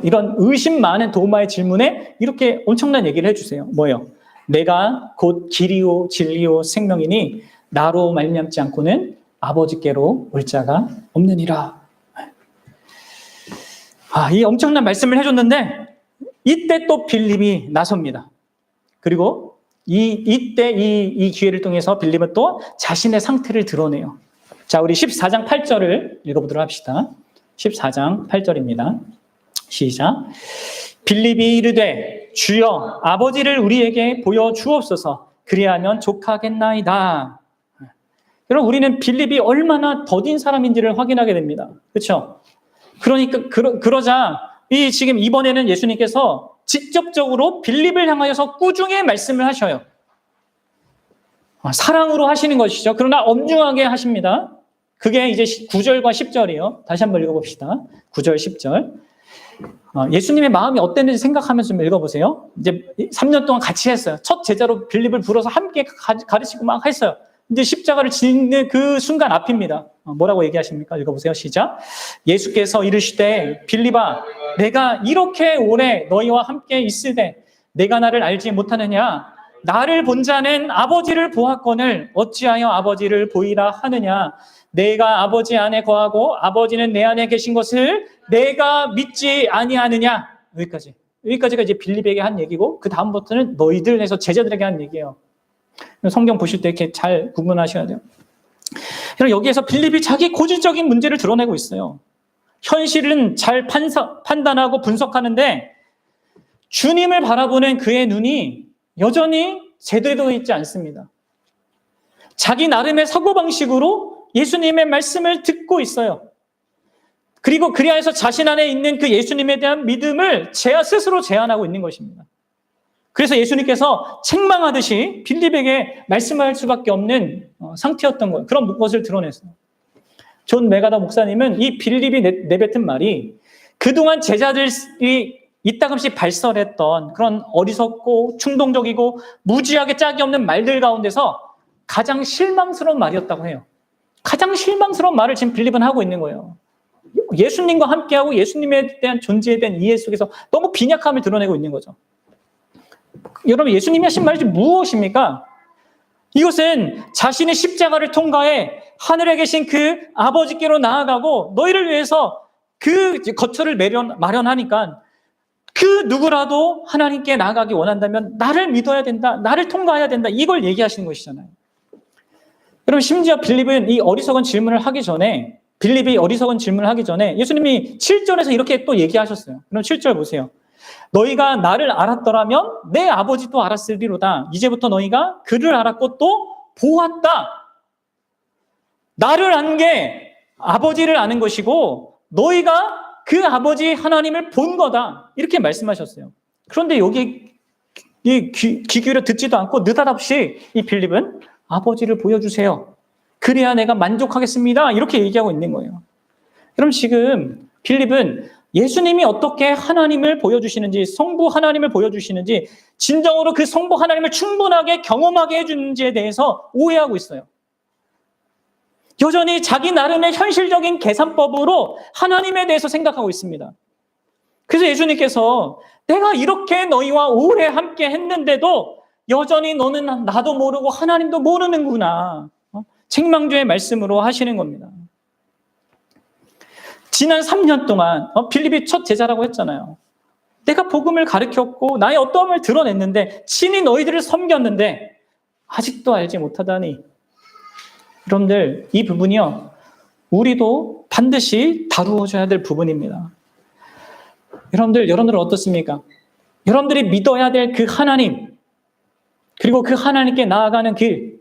이런 의심 많은 도마의 질문에 이렇게 엄청난 얘기를 해주세요. 뭐예요? 내가 곧 길이요 진리요 생명이니 나로 말미암지 않고는 아버지께로 올 자가 없느니라. 이 엄청난 말씀을 해줬는데 이때 또 빌립이 나섭니다. 그리고 이때 이 기회를 통해서 빌립은 또 자신의 상태를 드러내요. 자, 우리 14장 8절을 읽어보도록 합시다. 14장 8절입니다. 시작. 빌립이 이르되 주여 아버지를 우리에게 보여주옵소서 그리하면 족하겠나이다. 여러분, 우리는 빌립이 얼마나 더딘 사람인지를 확인하게 됩니다. 그렇죠? 그러니까 그러자 지금 이번에는 예수님께서 직접적으로 빌립을 향하여서 꾸중의 말씀을 하셔요. 사랑으로 하시는 것이죠. 그러나 엄중하게 하십니다. 그게 이제 9절과 10절이에요. 다시 한번 읽어봅시다. 9절, 10절. 예수님의 마음이 어땠는지 생각하면서 좀 읽어보세요. 이제 3년 동안 같이 했어요. 첫 제자로 빌립을 불러서 함께 가르치고 막 했어요. 이제 십자가를 짓는 그 순간 앞입니다. 뭐라고 얘기하십니까? 읽어보세요. 시작. 예수께서 이르시되 빌립아 내가 이렇게 오래 너희와 함께 있으되 내가 나를 알지 못하느냐? 나를 본 자는 아버지를 보았거늘 어찌하여 아버지를 보이라 하느냐? 내가 아버지 안에 거하고 아버지는 내 안에 계신 것을 내가 믿지 아니하느냐? 여기까지가 이제 빌립에게 한 얘기고 그 다음부터는 너희들 해서 제자들에게 한 얘기예요. 성경 보실 때 이렇게 잘 구분하셔야 돼요. 여기에서 빌립이 자기 고질적인 문제를 드러내고 있어요. 현실은 잘 판단하고 분석하는데 주님을 바라보는 그의 눈이 여전히 제대로 있지 않습니다. 자기 나름의 사고방식으로 예수님의 말씀을 듣고 있어요. 그리고 그리하여서 자신 안에 있는 그 예수님에 대한 믿음을 스스로 제한하고 있는 것입니다. 그래서 예수님께서 책망하듯이 빌립에게 말씀할 수밖에 없는 상태였던 거예요. 그런 것을 드러냈어요. 존 메가더 목사님은 이 빌립이 내뱉은 말이 그동안 제자들이 이따금씩 발설했던 그런 어리석고 충동적이고 무지하게 짝이 없는 말들 가운데서 가장 실망스러운 말이었다고 해요. 가장 실망스러운 말을 지금 빌립은 하고 있는 거예요. 예수님과 함께하고 예수님에 대한 존재에 대한 이해 속에서 너무 빈약함을 드러내고 있는 거죠. 여러분, 예수님이 하신 말이 무엇입니까? 이것은 자신의 십자가를 통과해 하늘에 계신 그 아버지께로 나아가고 너희를 위해서 그 거처를 마련하니까 그 누구라도 하나님께 나아가기 원한다면 나를 믿어야 된다, 나를 통과해야 된다, 이걸 얘기하시는 것이잖아요. 여러분, 심지어 빌립은 이 어리석은 질문을 하기 전에, 빌립이 어리석은 질문을 하기 전에 예수님이 7절에서 이렇게 또 얘기하셨어요. 그럼 7절 보세요. 너희가 나를 알았더라면 내 아버지도 알았으리로다. 이제부터 너희가 그를 알았고 또 보았다. 나를 안 게 아버지를 아는 것이고 너희가 그 아버지 하나님을 본 거다. 이렇게 말씀하셨어요. 그런데 여기 귀 기울여 듣지도 않고 느닷없이 이 빌립은 아버지를 보여주세요. 그래야 내가 만족하겠습니다. 이렇게 얘기하고 있는 거예요. 그럼 지금 빌립은 예수님이 어떻게 하나님을 보여주시는지, 성부 하나님을 보여주시는지, 진정으로 그 성부 하나님을 충분하게 경험하게 해주는지에 대해서 오해하고 있어요. 여전히 자기 나름의 현실적인 계산법으로 하나님에 대해서 생각하고 있습니다. 그래서 예수님께서 내가 이렇게 너희와 오래 함께 했는데도 여전히 너는 나도 모르고 하나님도 모르는구나. 책망주의 말씀으로 하시는 겁니다. 지난 3년 동안 빌립이 첫 제자라고 했잖아요. 내가 복음을 가르쳤고 나의 어떠함을 드러냈는데 친히 너희들을 섬겼는데 아직도 알지 못하다니. 여러분들, 이 부분이요, 우리도 반드시 다루어져야 될 부분입니다. 여러분들은 어떻습니까? 여러분들이 믿어야 될 그 하나님, 그리고 그 하나님께 나아가는 길,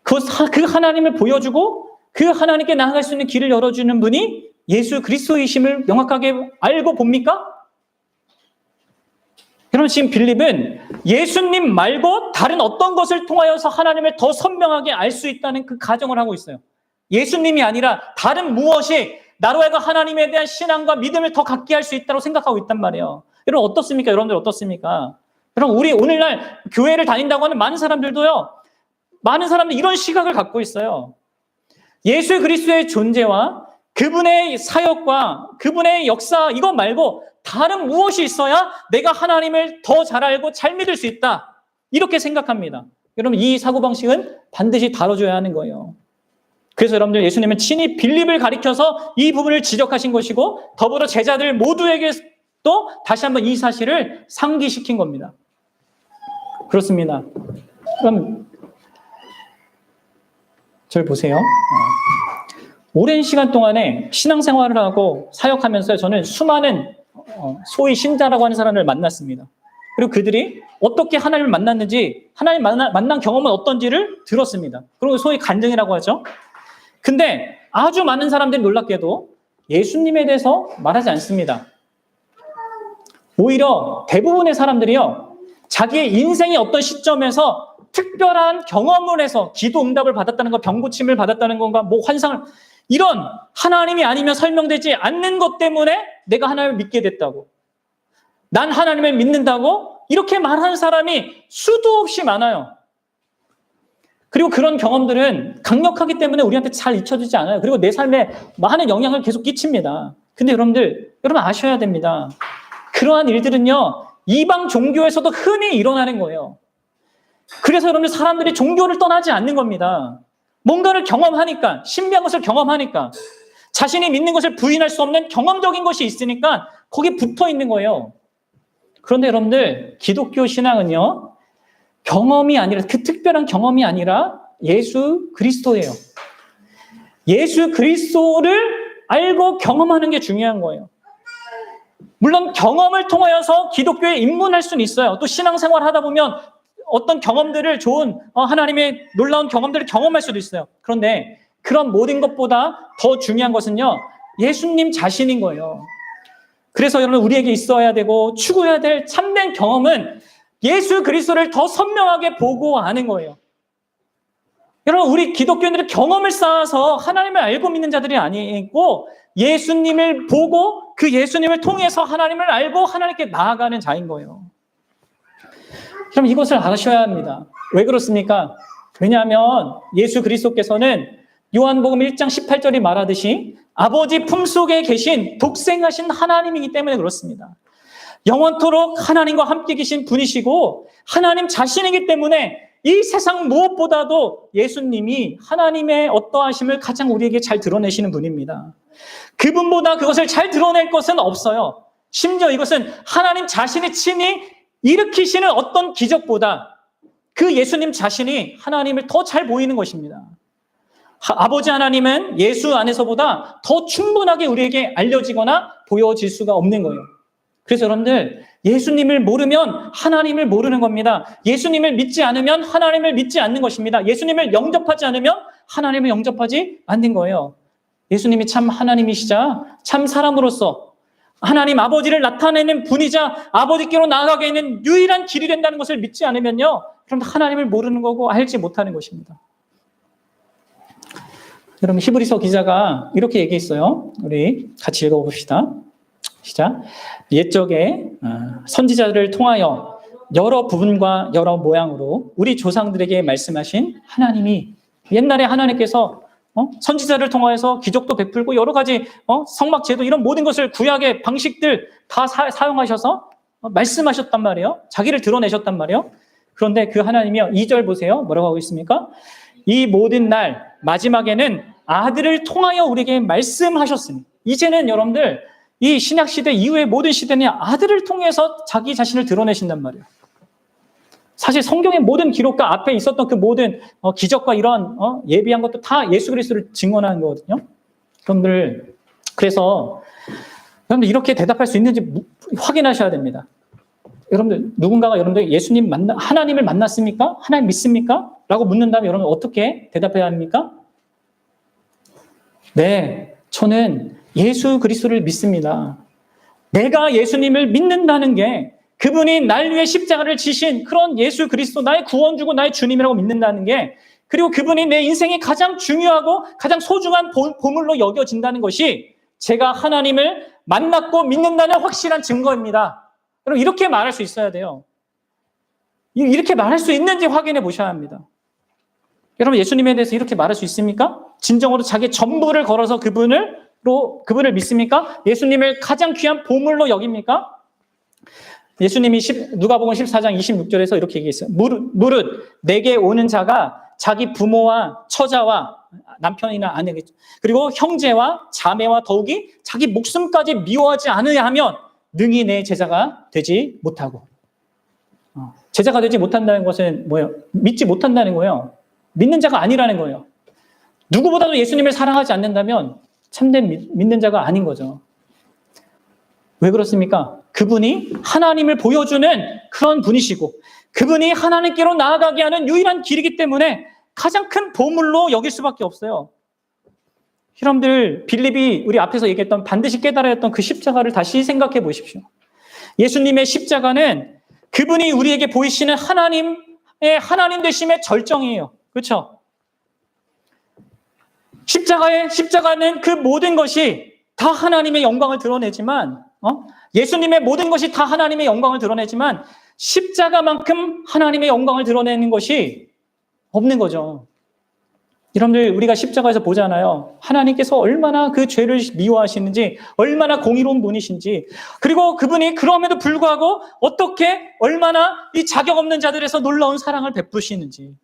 그 하나님을 보여주고 그 하나님께 나아갈 수 있는 길을 열어주는 분이 예수 그리스도이심을 명확하게 알고 봅니까? 여러분, 지금 빌립은 예수님 말고 다른 어떤 것을 통하여서 하나님을 더 선명하게 알 수 있다는 그 가정을 하고 있어요. 예수님이 아니라 다른 무엇이 나로 하여금 하나님에 대한 신앙과 믿음을 더 갖게 할 수 있다고 생각하고 있단 말이에요. 여러분, 어떻습니까? 여러분들 어떻습니까? 여러분, 우리 오늘날 교회를 다닌다고 하는 많은 사람들도요, 많은 사람들이 이런 시각을 갖고 있어요. 예수 그리스도의 존재와 그분의 사역과 그분의 역사, 이거 말고 다른 무엇이 있어야 내가 하나님을 더 잘 알고 잘 믿을 수 있다. 이렇게 생각합니다. 여러분, 이 사고방식은 반드시 다뤄줘야 하는 거예요. 그래서 여러분들, 예수님은 친히 빌립을 가리켜서 이 부분을 지적하신 것이고 더불어 제자들 모두에게 또 다시 한번 이 사실을 상기시킨 겁니다. 그렇습니다. 그럼 저를 보세요. 오랜 시간 동안에 신앙생활을 하고 사역하면서 저는 수많은 소위 신자라고 하는 사람을 만났습니다. 그리고 그들이 어떻게 하나님을 만났는지, 하나님 만난 경험은 어떤지를 들었습니다. 그리고 소위 간증이라고 하죠. 근데 아주 많은 사람들이 놀랍게도 예수님에 대해서 말하지 않습니다. 오히려 대부분의 사람들이요, 자기의 인생의 어떤 시점에서 특별한 경험을 해서 기도 응답을 받았다는 것, 병 고침을 받았다는 건가, 뭐 환상을, 이런 하나님이 아니면 설명되지 않는 것 때문에 내가 하나님을 믿게 됐다고, 난 하나님을 믿는다고 이렇게 말하는 사람이 수도 없이 많아요. 그리고 그런 경험들은 강력하기 때문에 우리한테 잘 잊혀지지 않아요. 그리고 내 삶에 많은 영향을 계속 끼칩니다. 근데 여러분 아셔야 됩니다. 그러한 일들은요, 이방 종교에서도 흔히 일어나는 거예요. 그래서 여러분들, 사람들이 종교를 떠나지 않는 겁니다. 뭔가를 경험하니까, 신비한 것을 경험하니까, 자신이 믿는 것을 부인할 수 없는 경험적인 것이 있으니까 거기에 붙어 있는 거예요. 그런데 여러분들, 기독교 신앙은요, 경험이 아니라, 그 특별한 경험이 아니라 예수 그리스도예요. 예수 그리스도를 알고 경험하는 게 중요한 거예요. 물론 경험을 통하여서 기독교에 입문할 수는 있어요. 또 신앙생활 하다 보면 어떤 경험들을, 좋은 하나님의 놀라운 경험들을 경험할 수도 있어요. 그런데 그런 모든 것보다 더 중요한 것은요, 예수님 자신인 거예요. 그래서 여러분, 우리에게 있어야 되고 추구해야 될 참된 경험은 예수 그리스도를 더 선명하게 보고 아는 거예요. 여러분, 우리 기독교인들은 경험을 쌓아서 하나님을 알고 믿는 자들이 아니고 예수님을 보고 그 예수님을 통해서 하나님을 알고 하나님께 나아가는 자인 거예요. 그럼 이것을 알으셔야 합니다. 왜 그렇습니까? 왜냐하면 예수 그리스도께서는 요한복음 1장 18절이 말하듯이 아버지 품속에 계신 독생하신 하나님이기 때문에 그렇습니다. 영원토록 하나님과 함께 계신 분이시고 하나님 자신이기 때문에 이 세상 무엇보다도 예수님이 하나님의 어떠하심을 가장 우리에게 잘 드러내시는 분입니다. 그분보다 그것을 잘 드러낼 것은 없어요. 심지어 이것은 하나님 자신이 친히 일으키시는 어떤 기적보다 그 예수님 자신이 하나님을 더 잘 보이는 것입니다. 아버지 하나님은 예수 안에서보다 더 충분하게 우리에게 알려지거나 보여질 수가 없는 거예요. 그래서 여러분들, 예수님을 모르면 하나님을 모르는 겁니다. 예수님을 믿지 않으면 하나님을 믿지 않는 것입니다. 예수님을 영접하지 않으면 하나님을 영접하지 않는 거예요. 예수님이 참 하나님이시자 참 사람으로서 하나님 아버지를 나타내는 분이자 아버지께로 나아가게 있는 유일한 길이 된다는 것을 믿지 않으면요, 그럼 하나님을 모르는 거고 알지 못하는 것입니다. 여러분, 히브리서 기자가 이렇게 얘기했어요. 우리 같이 읽어봅시다. 시작. 옛적에 선지자들을 통하여 여러 부분과 여러 모양으로 우리 조상들에게 말씀하신 하나님이, 옛날에 하나님께서 선지자를 통하여서 기적도 베풀고 여러 가지 성막제도 이런 모든 것을 구약의 방식들 다 사용하셔서 말씀하셨단 말이에요. 자기를 드러내셨단 말이에요. 그런데 그 하나님이요, 2절 보세요. 뭐라고 하고 있습니까? 이 모든 날 마지막에는 아들을 통하여 우리에게 말씀하셨으니, 이제는 여러분들 이 신약시대 이후의 모든 시대는 아들을 통해서 자기 자신을 드러내신단 말이에요. 사실 성경의 모든 기록과 앞에 있었던 그 모든 기적과 이런 예비한 것도 다 예수 그리스도를 증언하는 거거든요. 여러분들, 그래서 여러분들 이렇게 대답할 수 있는지 확인하셔야 됩니다. 여러분들, 누군가가 여러분들 하나님을 만났습니까? 하나님 믿습니까? 라고 묻는다면 여러분 어떻게 대답해야 합니까? 네, 저는 예수 그리스도를 믿습니다. 내가 예수님을 믿는다는 게 그분이 날 위해 십자가를 지신 그런 예수 그리스도, 나의 구원주고 나의 주님이라고 믿는다는 게, 그리고 그분이 내 인생에 가장 중요하고 가장 소중한 보물로 여겨진다는 것이 제가 하나님을 만났고 믿는다는 확실한 증거입니다. 여러분, 이렇게 말할 수 있어야 돼요. 이렇게 말할 수 있는지 확인해 보셔야 합니다. 여러분, 예수님에 대해서 이렇게 말할 수 있습니까? 진정으로 자기 전부를 걸어서 그분을 믿습니까? 예수님을 가장 귀한 보물로 여깁니까? 예수님이 누가복음 14장 26절에서 이렇게 얘기했어요. 무릇 내게 오는 자가 자기 부모와 처자와 남편이나 아내, 그리고 형제와 자매와 더욱이 자기 목숨까지 미워하지 않으려 하면 능히 내 제자가 되지 못하고. 제자가 되지 못한다는 것은 뭐예요? 믿지 못한다는 거예요. 믿는 자가 아니라는 거예요. 누구보다도 예수님을 사랑하지 않는다면 참된 믿는 자가 아닌 거죠. 왜 그렇습니까? 그분이 하나님을 보여주는 그런 분이시고, 그분이 하나님께로 나아가게 하는 유일한 길이기 때문에 가장 큰 보물로 여길 수밖에 없어요. 여러분들, 빌립이 우리 앞에서 얘기했던 반드시 깨달아야 했던 그 십자가를 다시 생각해 보십시오. 예수님의 십자가는 그분이 우리에게 보이시는 하나님 되심의 절정이에요. 그렇죠? 십자가는 그 모든 것이 다 하나님의 영광을 드러내지만, 예수님의 모든 것이 다 하나님의 영광을 드러내지만 십자가만큼 하나님의 영광을 드러내는 것이 없는 거죠. 여러분들, 우리가 십자가에서 보잖아요. 하나님께서 얼마나 그 죄를 미워하시는지, 얼마나 공의로운 분이신지, 그리고 그분이 그럼에도 불구하고 어떻게 얼마나 이 자격 없는 자들에서 놀라운 사랑을 베푸시는지.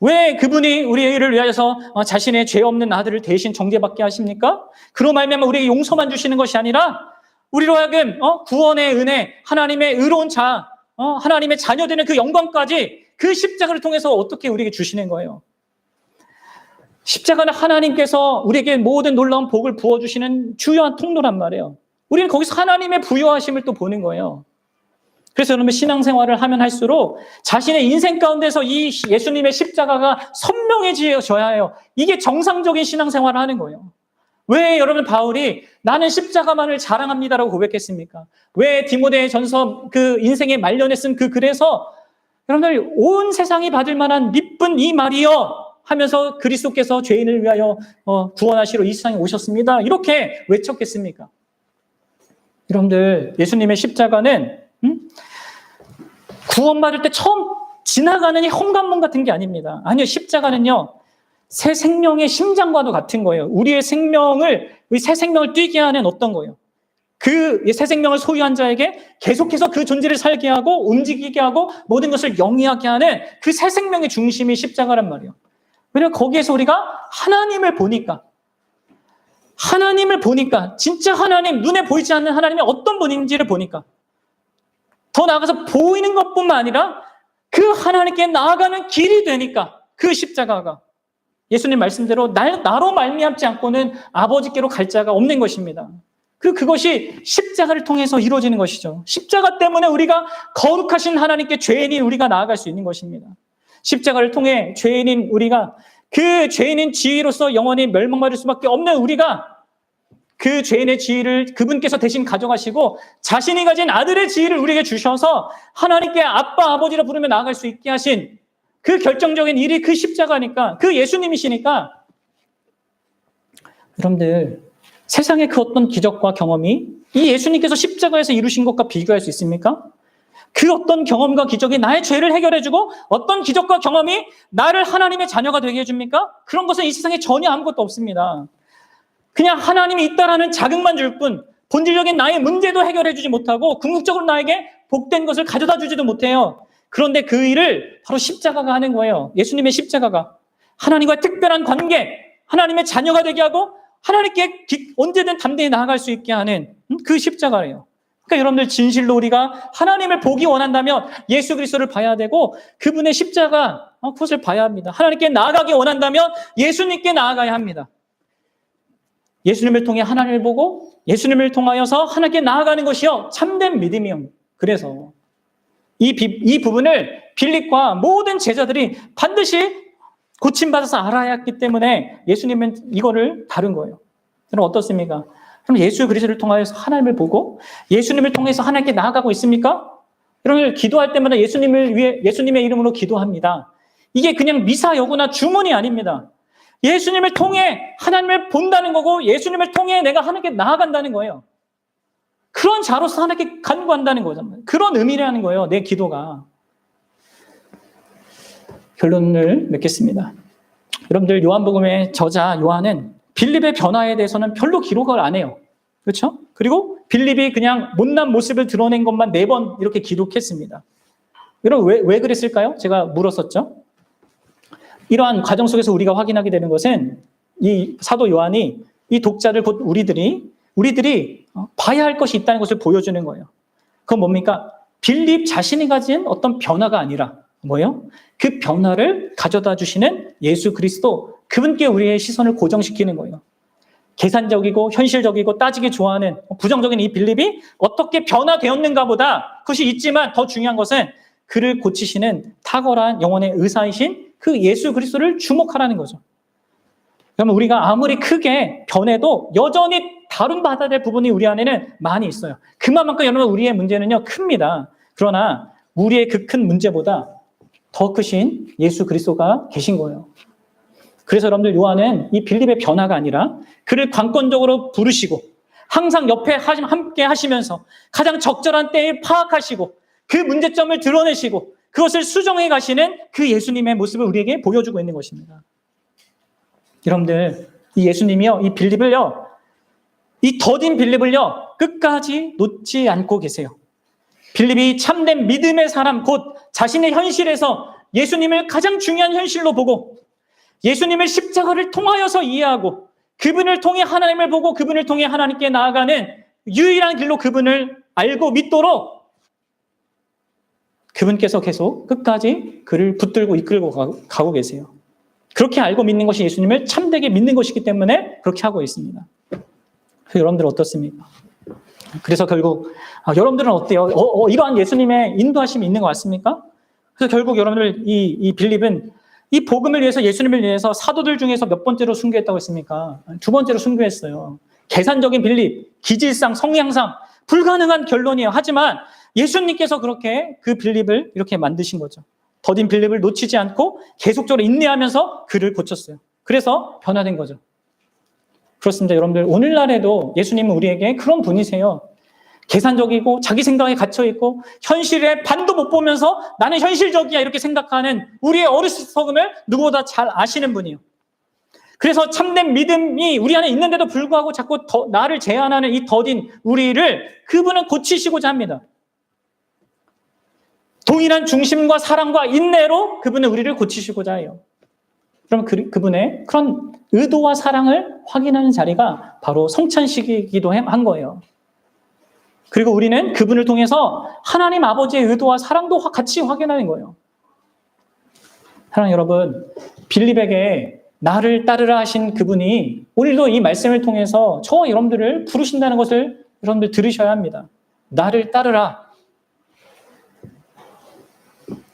왜 그분이 우리를 위하여서 자신의 죄 없는 아들을 대신 정죄받게 하십니까? 그로 말미암아 우리에게 용서만 주시는 것이 아니라 우리로 하여금 구원의 은혜, 하나님의 의로운 하나님의 자녀되는 그 영광까지 그 십자가를 통해서 어떻게 우리에게 주시는 거예요? 십자가는 하나님께서 우리에게 모든 놀라운 복을 부어주시는 주요한 통로란 말이에요. 우리는 거기서 하나님의 부요하심을 또 보는 거예요. 그래서 여러분, 신앙생활을 하면 할수록 자신의 인생 가운데서 이 예수님의 십자가가 선명해져야 해요. 이게 정상적인 신앙생활을 하는 거예요. 왜 여러분 바울이 나는 십자가만을 자랑합니다라고 고백했습니까? 왜 디모데 전서 그 인생의 말년에 쓴 그 글에서 여러분들 온 세상이 받을 만한 미쁜 이 말이여 하면서 그리스도께서 죄인을 위하여 구원하시러 이 세상에 오셨습니다, 이렇게 외쳤겠습니까? 여러분들, 예수님의 십자가는 구원받을 때 처음 지나가는 이 험관문 같은 게 아닙니다. 아니요, 십자가는요, 새 생명의 심장과도 같은 거예요. 우리의 새 생명을 뛰게 하는 어떤 거예요. 그 새 생명을 소유한 자에게 계속해서 그 존재를 살게 하고 움직이게 하고 모든 것을 영위하게 하는 그 새 생명의 중심이 십자가란 말이에요. 왜냐하면 거기에서 우리가 하나님을 보니까, 하나님을 보니까, 진짜 하나님, 눈에 보이지 않는 하나님이 어떤 분인지를 보니까, 더 나아가서 보이는 것뿐만 아니라 그 하나님께 나아가는 길이 되니까, 그 십자가가 예수님 말씀대로 나로 말미암지 않고는 아버지께로 갈 자가 없는 것입니다. 그것이 십자가를 통해서 이루어지는 것이죠. 십자가 때문에 우리가 거룩하신 하나님께 죄인인 우리가 나아갈 수 있는 것입니다. 십자가를 통해 죄인인 우리가, 그 죄인인 지위로서 영원히 멸망받을 수밖에 없는 우리가, 그 죄인의 지위를 그분께서 대신 가져가시고 자신이 가진 아들의 지위를 우리에게 주셔서 하나님께 아빠, 아버지라 부르며 나아갈 수 있게 하신 그 결정적인 일이 그 십자가니까, 그 예수님이시니까, 여러분들 세상의 그 어떤 기적과 경험이 이 예수님께서 십자가에서 이루신 것과 비교할 수 있습니까? 그 어떤 경험과 기적이 나의 죄를 해결해주고 어떤 기적과 경험이 나를 하나님의 자녀가 되게 해줍니까? 그런 것은 이 세상에 전혀 아무것도 없습니다. 그냥 하나님이 있다라는 자극만 줄 뿐, 본질적인 나의 문제도 해결해주지 못하고 궁극적으로 나에게 복된 것을 가져다 주지도 못해요. 그런데 그 일을 바로 십자가가 하는 거예요. 예수님의 십자가가 하나님과의 특별한 관계, 하나님의 자녀가 되게 하고 하나님께 언제든 담대히 나아갈 수 있게 하는 그 십자가예요. 그러니까 여러분들 진실로 우리가 하나님을 보기 원한다면 예수 그리스도를 봐야 되고 그분의 십자가, 그것을 봐야 합니다. 하나님께 나아가기 원한다면 예수님께 나아가야 합니다. 예수님을 통해 하나님을 보고 예수님을 통하여서 하나님께 나아가는 것이요 참된 믿음이요. 그래서 이 부분을 빌립과 모든 제자들이 반드시 고침받아서 알아야 했기 때문에 예수님은 이거를 다룬 거예요. 그럼 어떻습니까? 그럼 예수 그리스도를 통하여서 하나님을 보고 예수님을 통해서 하나님께 나아가고 있습니까? 여러분 기도할 때마다 예수님을 위해 예수님의 이름으로 기도합니다. 이게 그냥 미사 여구나 주문이 아닙니다. 예수님을 통해 하나님을 본다는 거고 예수님을 통해 내가 하나님께 나아간다는 거예요. 그런 자로서 하나님께 간구한다는 거잖아요. 그런 의미라는 거예요. 내 기도가. 결론을 맺겠습니다. 여러분들 요한복음의 저자 요한은 빌립의 변화에 대해서는 별로 기록을 안 해요. 그렇죠? 그리고 빌립이 그냥 못난 모습을 드러낸 것만 4번 이렇게 기록했습니다. 여러분 왜 그랬을까요? 제가 물었었죠. 이러한 과정 속에서 우리가 확인하게 되는 것은 이 사도 요한이 이 독자들 곧 우리들이 봐야 할 것이 있다는 것을 보여주는 거예요. 그건 뭡니까? 빌립 자신이 가진 어떤 변화가 아니라 뭐예요? 그 변화를 가져다 주시는 예수 그리스도, 그분께 우리의 시선을 고정시키는 거예요. 계산적이고 현실적이고 따지기 좋아하는 부정적인 이 빌립이 어떻게 변화되었는가 보다 그것이 있지만 더 중요한 것은 그를 고치시는 탁월한 영혼의 의사이신 그 예수 그리스도를 주목하라는 거죠. 그러면 우리가 아무리 크게 변해도 여전히 다룬받아야 될 부분이 우리 안에는 많이 있어요. 그만큼 여러분 우리의 문제는요 큽니다. 그러나 우리의 그 큰 문제보다 더 크신 예수 그리스도가 계신 거예요. 그래서 여러분들 요한은 이 빌립의 변화가 아니라 그를 관건적으로 부르시고 항상 옆에 함께 하시면서 가장 적절한 때에 파악하시고 그 문제점을 드러내시고 그것을 수정해 가시는 그 예수님의 모습을 우리에게 보여주고 있는 것입니다. 여러분들 이 예수님이요 이 빌립을요 이 더딘 빌립을요 끝까지 놓지 않고 계세요. 빌립이 참된 믿음의 사람 곧 자신의 현실에서 예수님을 가장 중요한 현실로 보고 예수님을 십자가를 통하여서 이해하고 그분을 통해 하나님을 보고 그분을 통해 하나님께 나아가는 유일한 길로 그분을 알고 믿도록 그분께서 계속 끝까지 그를 붙들고 이끌고 가고 계세요. 그렇게 알고 믿는 것이 예수님을 참되게 믿는 것이기 때문에 그렇게 하고 있습니다. 여러분들 어떻습니까? 그래서 결국 여러분들은 어때요? 이러한 예수님의 인도하심이 있는 것 같습니까? 그래서 결국 여러분들 이 빌립은 이 복음을 위해서 예수님을 위해서 사도들 중에서 몇 번째로 순교했다고 했습니까? 2번째로 순교했어요. 계산적인 빌립, 기질상, 성향상 불가능한 결론이에요. 하지만 예수님께서 그렇게 그 빌립을 이렇게 만드신 거죠. 더딘 빌립을 놓치지 않고 계속적으로 인내하면서 그를 고쳤어요. 그래서 변화된 거죠. 그렇습니다. 여러분들 오늘날에도 예수님은 우리에게 그런 분이세요. 계산적이고 자기 생각에 갇혀있고 현실에 반도 못 보면서 나는 현실적이야 이렇게 생각하는 우리의 어리석음을 누구보다 잘 아시는 분이에요. 그래서 참된 믿음이 우리 안에 있는데도 불구하고 자꾸 나를 제한하는 이 더딘 우리를 그분은 고치시고자 합니다. 동일한 중심과 사랑과 인내로 그분은 우리를 고치시고자 해요. 그럼 그분의 그런 의도와 사랑을 확인하는 자리가 바로 성찬식이기도 한 거예요. 그리고 우리는 그분을 통해서 하나님 아버지의 의도와 사랑도 같이 확인하는 거예요. 사랑하는 여러분, 빌립에게 나를 따르라 하신 그분이 오늘도 이 말씀을 통해서 저와 여러분들을 부르신다는 것을 여러분들 들으셔야 합니다. 나를 따르라.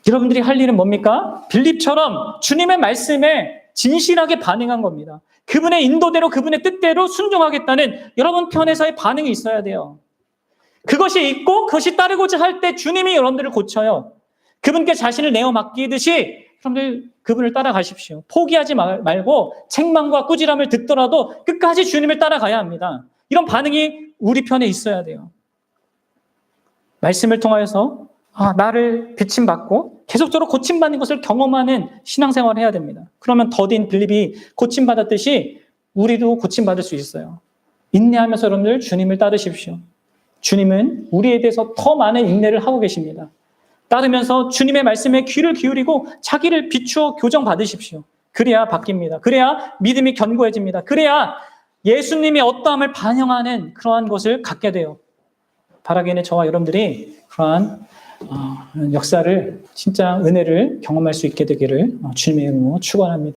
여러분들이 할 일은 뭡니까? 빌립처럼 주님의 말씀에 진실하게 반응한 겁니다. 그분의 인도대로 그분의 뜻대로 순종하겠다는 여러분 편에서의 반응이 있어야 돼요. 그것이 있고 그것이 따르고자 할 때 주님이 여러분들을 고쳐요. 그분께 자신을 내어 맡기듯이 여러분들 그분을 따라가십시오. 포기하지 말고 책망과 꾸지람을 듣더라도 끝까지 주님을 따라가야 합니다. 이런 반응이 우리 편에 있어야 돼요. 말씀을 통하여서 나를 비침받고 계속적으로 고침받는 것을 경험하는 신앙생활을 해야 됩니다. 그러면 더딘 빌립이 고침받았듯이 우리도 고침받을 수 있어요. 인내하면서 여러분들 주님을 따르십시오. 주님은 우리에 대해서 더 많은 인내를 하고 계십니다. 따르면서 주님의 말씀에 귀를 기울이고 자기를 비추어 교정받으십시오. 그래야 바뀝니다. 그래야 믿음이 견고해집니다. 그래야 예수님의 어떠함을 반영하는 그러한 것을 갖게 돼요. 바라기는 저와 여러분들이 그러한 역사를 진짜 은혜를 경험할 수 있게 되기를 주님의 이름으로 축원합니다.